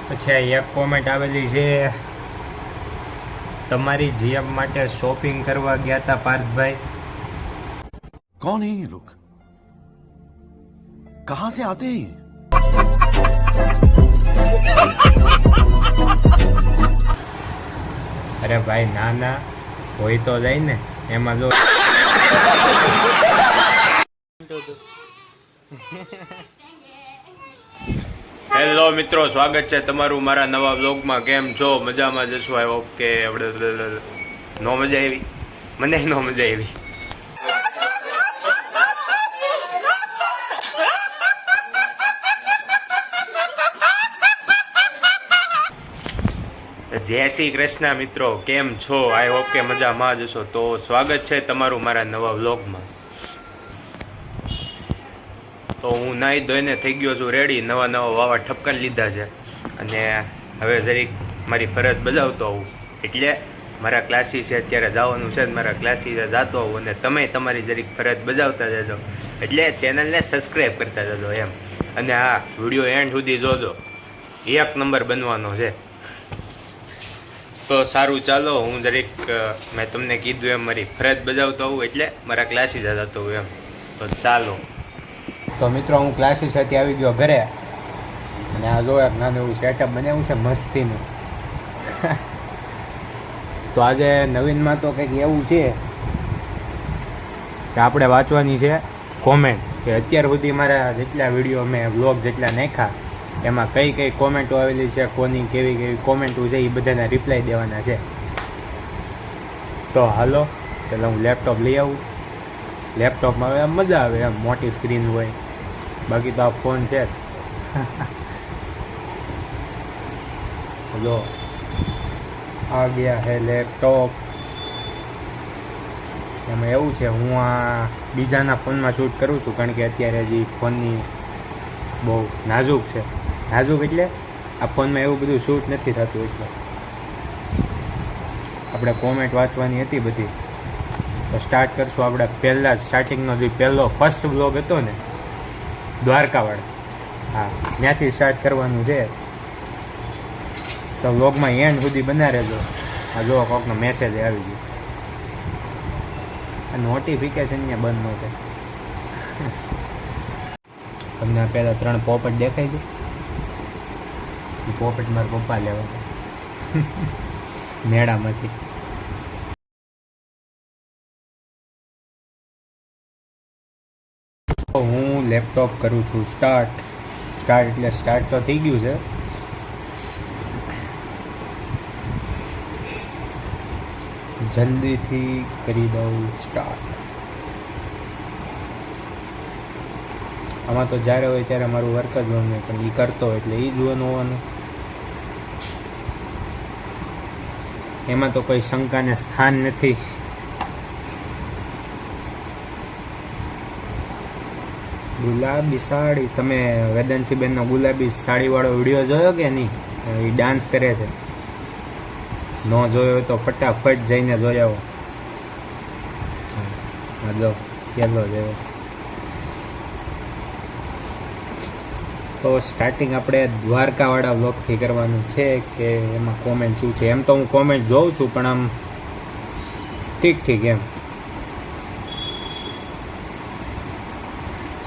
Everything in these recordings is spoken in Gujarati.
પછી એક કોમેન્ટ આવેલી છે, તમારી જીએમ માટે શોપિંગ કરવા ગયા હતા પાર્થભાઈ? कौन है ये लोग? कहां से आते हैं? અરે ભાઈ ના ના, હોય તો જાય ને. એમાં જો હેલો મિત્રો, સ્વાગત છે તમારું મારા નવા વ્લોગમાં. કેમ છો? મજામાં જશો? આઈ હોપ કે નો મજા આવી. મને નો મજા આવી. જય શ્રી કૃષ્ણ મિત્રો, કેમ છો? આઈ હોપ કે મજામાં જશો. તો સ્વાગત છે તમારું મારા નવા વ્લોગમાં. તો હું નાહી ધોઈને થઈ ગયો છું રેડી. નવા વાવા ઠપકાને લીધા છે અને હવે જરીક મારી ફરજ બજાવતો આવું. એટલે મારા ક્લાસીસે અત્યારે જવાનું છે, મારા ક્લાસીસે જતો આવું અને તમે તમારી જરીક ફરજ બજાવતા જજો. એટલે ચેનલને સબસ્ક્રાઈબ કરતા જજો એમ. અને હા, વિડીયો એન્ડ સુધી જોજો, એક નંબર બનવાનો છે. તો સારું, ચાલો હું જરીક મેં તમને કીધું એમ મારી ફરજ બજાવતો હોઉં, એટલે મારા ક્લાસીસે જતો હોઉં એમ. તો ચાલો. તો મિત્રો, હું ક્લાસીસેથી આવી ગયો ઘરે અને આ જો એક નાનું એવું સેટઅપ બનાવ્યું છે મસ્તીનું. તો આજે નવીનમાં તો કંઈક એવું છે કે આપણે વાંચવાની છે કોમેન્ટ, કે અત્યાર સુધી મારા જેટલા વિડીયો મેં વ્લોગ જેટલા નાખ્યા એમાં કઈ કઈ કોમેન્ટો આવેલી છે, કોની કેવી કેવી કોમેન્ટો છે, એ બધાના રિપ્લાય દેવાના છે. તો હાલો પેલા હું લેપટોપ લઈ આવું. લેપટોપમાં હવે મજા આવે એમ, મોટી સ્ક્રીન હોય. બાકી તો આ ફોન છે જ. લો આ ગયા હે લેપટોપ. એમાં એવું છે, હું આ બીજાના ફોનમાં શૂટ કરું છું, કારણ કે અત્યારે હજી ફોનની બહુ નાજુક છે. નાજુક એટલે આ ફોનમાં એવું બધું શૂટ નથી થતું. એટલે આપણે કોમેન્ટ વાંચવાની હતી બધી. તો સ્ટાર્ટ કરશું આપણે પહેલાં જ સ્ટાર્ટિંગનો જે પહેલો ફર્સ્ટ બ્લોગ હતો ને, દ્વારકાવાળો, હા ત્યાંથી સ્ટાર્ટ કરવાનું છે. તો વ્લોગમાં એન્ડ સુધી બના રહેજો. આ જો કોકનો મેસેજ આવી ગયો. આ નોટિફિકેશન ત્યાં બંધ ન થાય. તમને પહેલા 3 પોપટ દેખાય છે? એ પોપટ મારા પપ્પા લેવા મેળામાંથી. હું લેપટોપ કરું છું સ્ટાર્ટ. એટલે સ્ટાર્ટ તો થઈ ગયું છે. જલ્દીથી કરી દઉં સ્ટાર્ટ. આમાં તો જ્યારે હોય ત્યારે મારું વર્ક જ હોય નહીં, પણ એ કરતો એટલે એ જોવાનું હોવાનું. એમાં તો કોઈ શંકાને સ્થાન નથી. ગુલાબી સાડી, તમે વેદાંશીબેનનો ગુલાબી સાડીવાળો વિડીયો જોયો કે નહીં? એ ડાન્સ કરે છે. ન જોયો હોય તો ફટાફટ જઈને જોઈ આવો. હા જો પેલો જેવો. તો સ્ટાર્ટિંગ આપણે દ્વારકાવાળા વ્લોગથી કરવાનું છે, કે એમાં કોમેન્ટ શું છે. એમ તો હું કોમેન્ટ જોઉં છું, પણ આમ ઠીક એમ.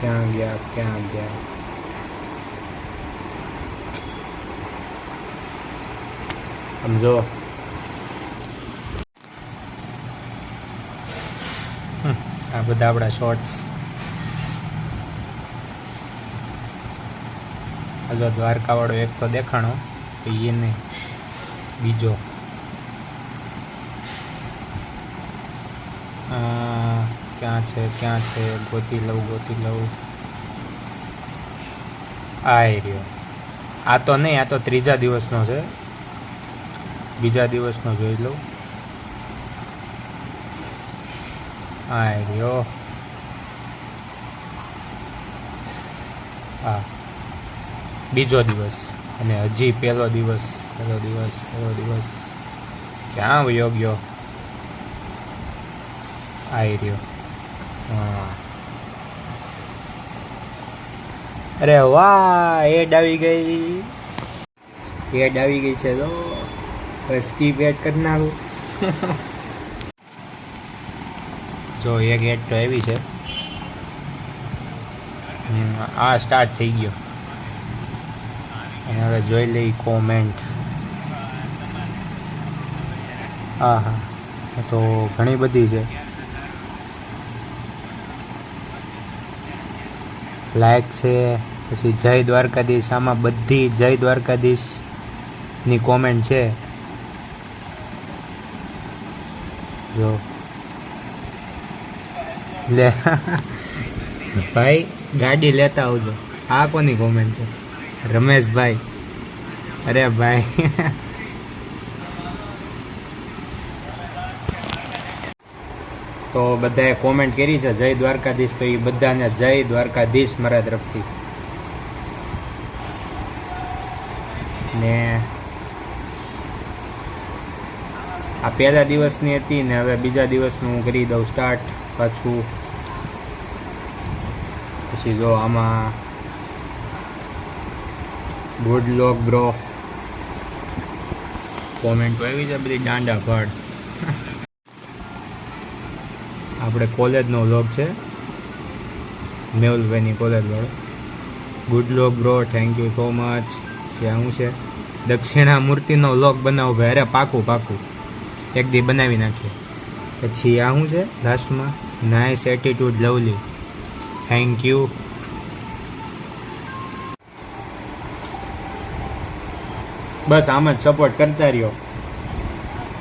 ક્યાં ગયા આમ જો. આ બધા આપણા શોર્ટ્સ. હજુ દ્વારકાવાળો એક તો દેખાણો, એ નહીં બીજો. ક્યાં છે ગોતી લઉં. આ રહ્યો. આ તો નહીં, આ તો 3જા દિવસનો છે. બીજા દિવસનો જોઈ લઉં. આ રહ્યો. હા, બીજો દિવસ. અને હજી પહેલો દિવસ. ક્યાં વયો ગયો? આવી રહ્યો. હા, અરે વાહ, એડ આવી ગઈ. એડ આવી ગઈ છે તો હવે સ્કીપ એડ કરી નાખું. જો એક એડ તો આવી છે. આ સ્ટાર્ટ થઈ ગયો અને હવે જોઈ લઈ કોમેન્ટ. હા હા તો ઘણી બધી છે. લાઈક છે, પછી જય દ્વારકાધીશ, આમાં બધી જય દ્વારકાધીશની કોમેન્ટ છે. જો લે ભાઈ ગાડી લેતા આવજો. આ કોની કોમેન્ટ છે? રમેશભાઈ. અરે ભાઈ તો બધાએ કોમેન્ટ કરી છે જય દ્વારકાધીશ, તો એ બધાને જય દ્વારકાધીશ મારા તરફથી. ને આ પહેલા દિવસની હતી ને હવે બીજા દિવસનું હું કરી દઉં સ્ટાર્ટ પાછું. પછી જો આમાં ગુડ લોક બ્રો કોમેન્ટ આવી છે બધી દાંડા ભડ. આપણે કોલેજનો વ્લોગ છે, મેહુલભાઈની કોલેજ વાળો. Good lock bro, thank you so much. શું છે? દક્ષિણામૂર્તિનો વ્લોગ બનાવો ભાઈ. અરે પાકું પાકું એક દી બનાવી નાખીએ. પછી આ શું છે લાસ્ટમાં? Nice attitude lovely, thank you. બસ આમ જ સપોર્ટ કરતા રહ્યો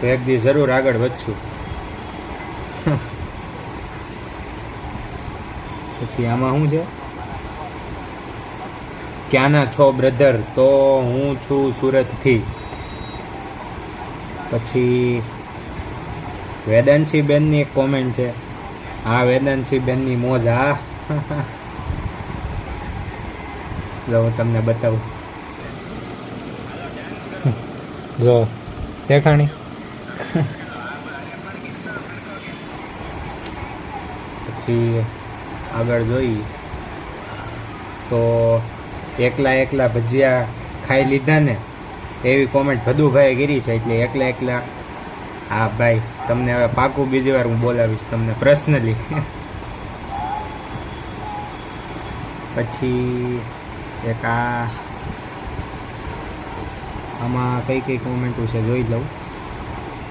તો એક દી જરૂર આગળ વધશું. પછી આમાં શું છે? ક્યાંના છો બ્રધર? તો હું છું સુરતથી. પછી વેદાંશી બેનની એક કોમેન્ટ છે. હા વેદાંશી બેનની મોજ. હા જો હું તમને બતાવું. જો દેખાણી. પછી આગળ જોઈ તો એકલા એકલા ભજીયા ખાઈ લીધા ને એવી કોમેન્ટ ભદુભાઈએ કરી છે. એટલે એકલા એકલા હા ભાઈ તમને હવે પાકું બીજી વાર હું બોલાવીશ તમને પર્સનલી. પછી એક આમાં કઈ કઈ કોમેન્ટો છે જોઈ લઉં.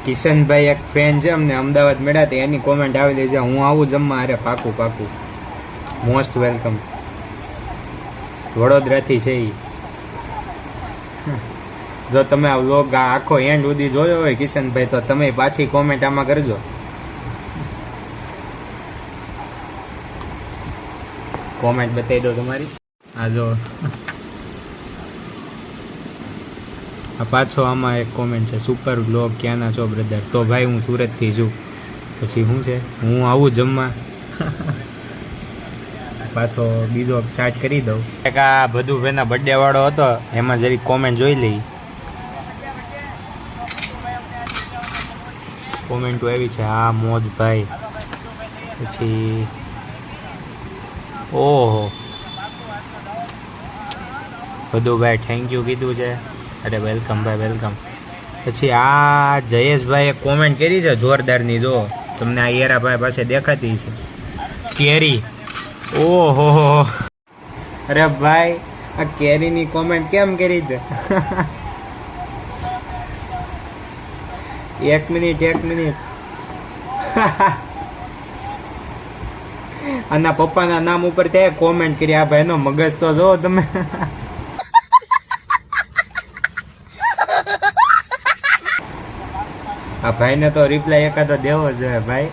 કિશનભાઈ એક ફ્રેન્ડ છે અમને અમદાવાદ મળ્યા તો એની કોમેન્ટ આવેલી છે હું આવું જમવા. અરે પાકું પાકું, મોસ્ટ વેલકમ. વડોદરાથી છે એ. જો તમે આ વ્લોગ આખો એન્ડ સુધી જોયો હોય કિશનભાઈ તો તમે પાછી કોમેન્ટ આમાં કરજો. કોમેન્ટ બતાવી દો તમારી. આ જો આ પાછો આમાં એક કોમેન્ટ છે સુપર વ્લોગ, ક્યાંના છો બ્રધર? તો ભાઈ હું સુરતથી છું. પછી શું છે? હું આવું જમવા. પાછો બીજો સ્ટાર્ટ કરી દઉં. એક આ ભદુભાઈના બર્થડે વાળો હતો એમાં જરી કોમેન્ટ જોઈ લઈ. કોમેન્ટો એવી છે હા મોજભાઈ. પછી ઓહો ભદુભાઈ થેન્ક યુ કીધું છે. અરે વેલકમ ભાઈ વેલકમ. પછી આ જયેશભાઈએ કોમેન્ટ કરી છે જોરદારની. જો તમને આ યેરાભાઈ પાસે દેખાતી છે કેરી. ઓહો અરે ભાઈ આ કેરીની કોમેન્ટ કેમ કરી છે? એક મિનિટ આના પપ્પાના નામ ઉપર તે કોમેન્ટ કરી. આ ભાઈનો મગજ તો જો તમે. આ ભાઈને તો રિપ્લાય એકાદો દેવો જોઈએ ભાઈ.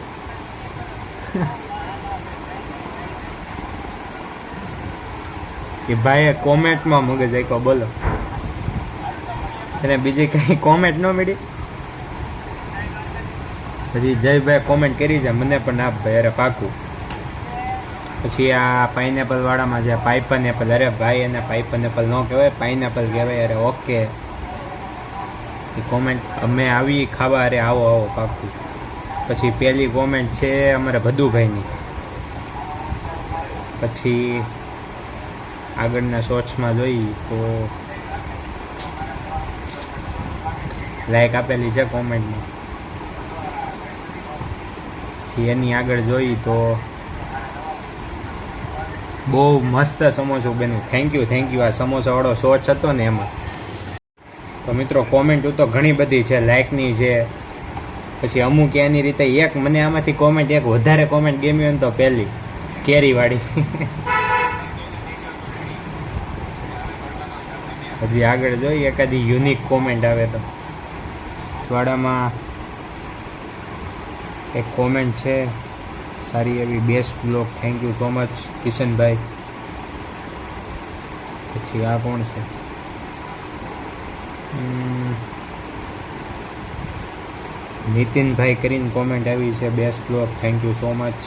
એ ભાઈએ કોમેન્ટમાં મગજ આપ્યો બોલો. એને બીજી કઈ કોમેન્ટ ન મળી. પછી જયભાઈ કોમેન્ટ કરી છે મને પણ આપ ભાઈ. અરે પાકું. પછી આ પાઇનેપલ વાળામાં છે પાઇપન એપલ. અરે ભાઈ એને પાઇપન એપલ ન કહેવાય, પાઇનેપલ કહેવાય. અરે ઓકે એ કોમેન્ટ અમે આવી ખાવા. અરે આવો આવો પાકું. પછી પહેલી કોમેન્ટ છે અમારા ભદુભાઈની. પછી આગળના શોર્ટ્સમાં જોઈ તો લાઈક આપેલી છે કોમેન્ટમાં. પછી એની આગળ જોઈ તો બહુ મસ્ત સમોસું બન્યું. Thank you. આ સમોસાવાળો શોર્ટ્સ હતો ને એમાં. તો મિત્રો કોમેન્ટ તો ઘણી બધી છે, લાઇકની છે, પછી અમુક એની રીતે એક મને આમાંથી કોમેન્ટ એક વધારે કોમેન્ટ ગમી હોય ને તો પહેલી કેરીવાળી. હજી આગળ જોઈ એકાદી યુનિક કોમેન્ટ આવે તો. વાડામાં એક કોમેન્ટ છે સારી એવી, best blog, thank you so much Kishanbhai. પછી આ કોણ છે? નીતિનભાઈ કરીને કોમેન્ટ આવી છે, best blog, thank you so much.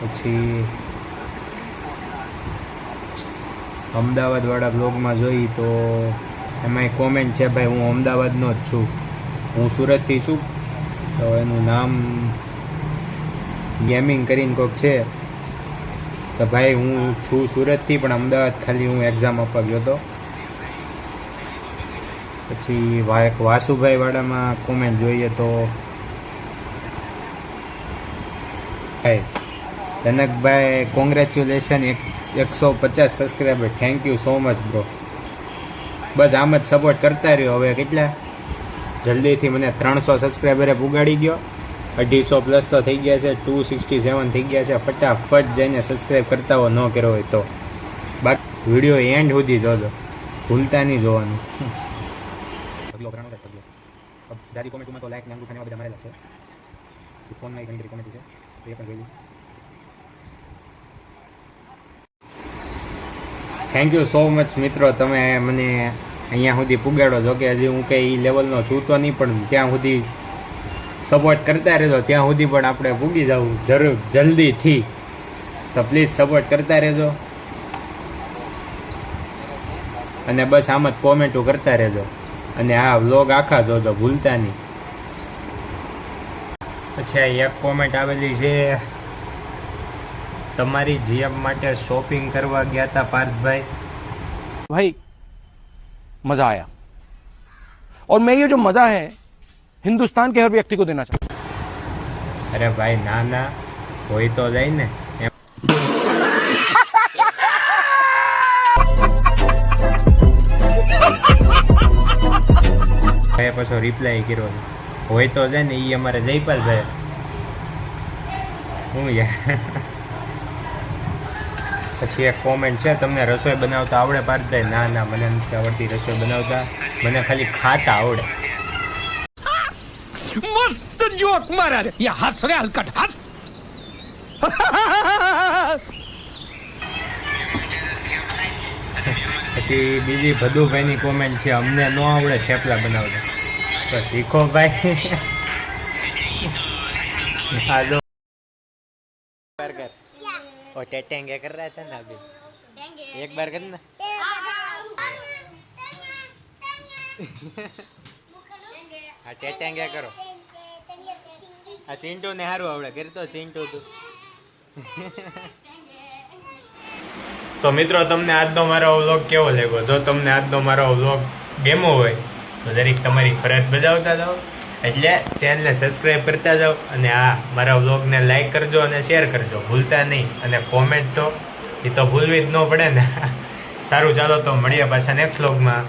પછી અમદાવાદવાળા બ્લોગમાં જોઈ તો એમાંય કોમેન્ટ છે, ભાઈ હું અમદાવાદનો જ છું, હું સુરતથી છું. તો એનું નામ ગેમિંગ કરીને કોઈક છે. તો ભાઈ હું છું સુરતથી, પણ અમદાવાદ ખાલી હું એક્ઝામ આપવા ગયો હતો. પછી વાસુભાઈ વાળામાં કોમેન્ટ જોઈએ તો ભાઈ Janakbhai congratulation, 150 subscriber, thank you so much bro. બસ આમ જ સપોર્ટ કરતા રહ્યો. હવે કેટલા જલ્દીથી મને 300 સબસ્ક્રાઈબરે પુગાડી ગયો. 250 પ્લસ તો થઈ ગયા છે, 267 થઈ ગયા છે. ફટાફટ જઈને સબસ્ક્રાઈબ કરતા હો, ન કર્યો હોય તો. બાકી વિડીયો એન્ડ સુધી જોજો, ભૂલતા નહીં જોવાનું. જાજી કોમેન્ટમાં તો લાઈક ને અંગૂઠાને બધા મારેલા છે. ફોનમાં ઘણી બધી કોમેન્ટ છે, તો એ પણ જોઈ. થેન્ક યુ સો મચ મિત્રો, તમે મને અહીંયા સુધી પુગાડો. જો કે હજી હું કંઈ એ લેવલનો છું તો નહીં, પણ ત્યાં સુધી સપોર્ટ કરતા રહેજો. ત્યાં સુધી પણ આપણે પૂગી જવું જરૂર જલ્દીથી. તો પ્લીઝ સપોર્ટ કરતા રહેજો, અને બસ આમ જ કોમેન્ટો કરતા રહેજો, અને આ વ્લોગ આખા જોજો, ભૂલતા નહીં. પછી આ એક કોમેન્ટ આવેલી છે, તમારી જીએમ માટે શોપિંગ કરવા ગયા હતા પાર્થભાઈ. भाई मजा आया और मैं ये जो मजा है हिंदुस्तान के हर व्यक्ति को देना चाहता हूं. અરે ભાઈ ના ના, હોય તો જાય ને. એમ પછી રિપ્લાય કર્યો, હોય તો જાય ને. એ અમારે જયપાલભાઈ હું યાર. પછી એક કોમેન્ટ છે, તમને રસોઈ બનાવતા આવડે પાર્થભાઈ? ના ના, મને નથી આવડતી રસોઈ બનાવતા, મને ખાલી ખાતા આવડે. मस्त जोक मारा रे, ये हंस रे हलकट हंस. પછી બીજી ભદુભાઈની કોમેન્ટ છે, અમને ન આવડે થેપલા બનાવતા. તો શીખો ભાઈ. આ જો कर और टेटेंगे कर रहा था ना अभी एक बार करना हाँ टेटेंगे करो आ चिंटू ने हारू आवड़े कर तो चिंटू તું તો મિત્રો તમને આજનો મારો વ્લોગ કેવો લાગ્યો? જો તમને આજનો મારો વ્લોગ ગમ્યો હોય તો દરેક તમારી ફરજ બજાવતા જાઓ, એટલે ચેનલને સબસ્ક્રાઈબ કરતા જાઓ, અને આ મારા વ્લોગને લાઈક કરજો અને શેર કરજો, ભૂલતા નહીં. અને કોમેન્ટ તો એ તો ભૂલવી જ ન પડે ને. સારું, ચાલો તો મળીએ પાછા નેક્સ્ટ વ્લોગમાં.